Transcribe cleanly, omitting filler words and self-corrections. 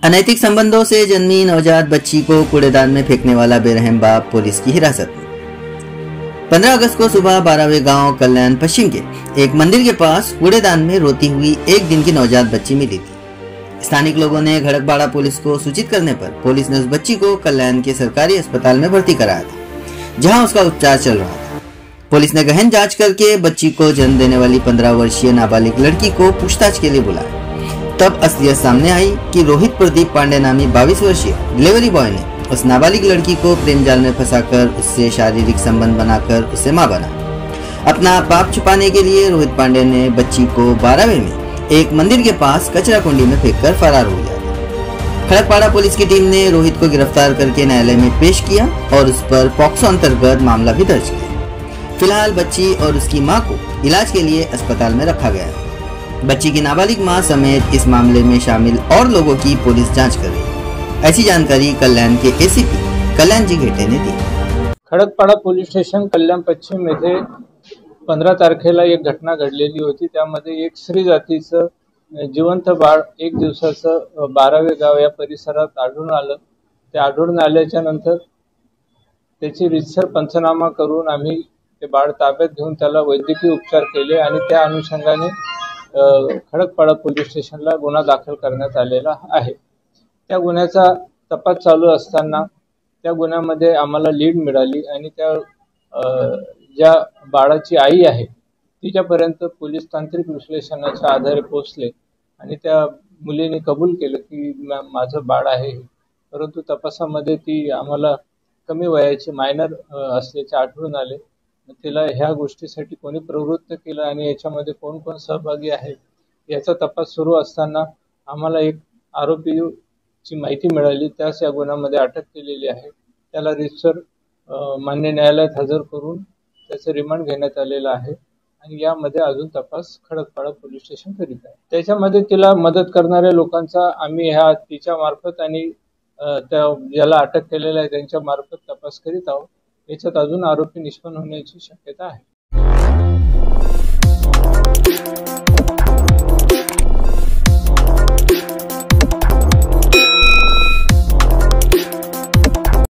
अनैतिक संबंधों से जन्मी नवजात बच्ची को कूड़ेदान में फेंकने वाला बेरहम बाप पुलिस की हिरासत में। 15 अगस्त को सुबह 12वें गांव कल्याण पश्चिम के एक मंदिर के पास कूड़ेदान में रोती हुई 1 दिन की नवजात बच्ची मिली थी। स्थानिक लोगों ने खड़कपाड़ा पुलिस को सूचित करने पर पुलिस ने उस बच्ची को कल्याण के सरकारी अस्पताल में भर्ती कराया था, जहां उसका उपचार चल रहा था। पुलिस ने गहन जांच करके बच्ची को जन्म देने वाली 15 वर्षीय नाबालिग लड़की को पूछताछ के लिए बुलाया। तब असलियत सामने आई कि रोहित प्रदीप पांडे नामी 22 वर्षीय डिलीवरी बॉय ने उस नाबालिग लड़की को प्रेम जाल में फंसाकर उससे शारीरिक संबंध बनाकर उसे मां बना। अपना पाप छुपाने के लिए रोहित पांडे ने बच्ची को 12वें में एक मंदिर के पास कचरा कुंडी में फेंककर फरार हो गया था। खड़कपाड़ा पुलिस की टीम ने रोहित को गिरफ्तार करके न्यायालय में पेश किया और उस पर पॉक्सो अंतर्गत मामला भी दर्ज किया। फिलहाल बच्ची और उसकी मां को इलाज के लिए अस्पताल में रखा गया है। बच्ची की नाबालिग मां समेत इस मामले में शामिल और लोगों की पुलिस जांच कर रही है। ऐसी जानकारी कल्याण के एसीपी कल्याण जी घेटे ने दी। खडकपाडा पोलीस स्टेशन कल्याण पश्चिम येथे 15 तारखेला एक घटना घडलेली होती। त्यामध्ये एक स्त्री जातीचं जिवंत बाळ 1 दिवसाचं 12वे गाव या परिसरात आढळून आलं। ते आढळून आल्याच्या नंतर त्याची रीतसर पंचनामा करून आम्ही ते बाळ ताब्यात घेऊन त्याला वैद्यकीय उपचार केले आणि त्या अनुषंगाने खडकपाडा पोलीस स्टेशनला गुन्हा दाखल करण्यात आलेला आहे। त्या गुन्ह्याचा तपास चालू असताना त्या गुन्ह्यामध्ये आम्हाला लीड मिळाली आणि त्या ज्या बाळाची आई आहे तिच्यापर्यंत पोलीस तांत्रिक विश्लेषणाच्या आधारे पोहोचले आणि त्या मुलीने कबूल केलं की माझं बाळ आहे, परंतु तपासामध्ये ती आम्हाला कमी वयाची मायनर असल्याचे आढळून आले। तिला ह्या गोष्टीसाठी कोणी प्रवृत्त केलं आणि याच्यामध्ये कोण कोण सहभागी आहे याचा तपास सुरू असताना आम्हाला एक आरोपीची माहिती मिळाली। त्यास या गुन्ह्यामध्ये अटक केलेली आहे। त्याला रीतसर मान्य न्यायालयात हजर करून त्याचे रिमांड घेण्यात आलेला आहे आणि यामध्ये अजून तपास खडकपाडा पोलीस स्टेशन करीत आहे। त्याच्यामध्ये तिला मदत करणाऱ्या लोकांचा आम्ही ह्या तिच्या मार्फत आणि त्या ज्याला अटक केलेला आहे त्यांच्या मार्फत तपास करीत आहोत। याच्यात अजून आरोपी निष्पन्न होण्याची शक्यता आहे।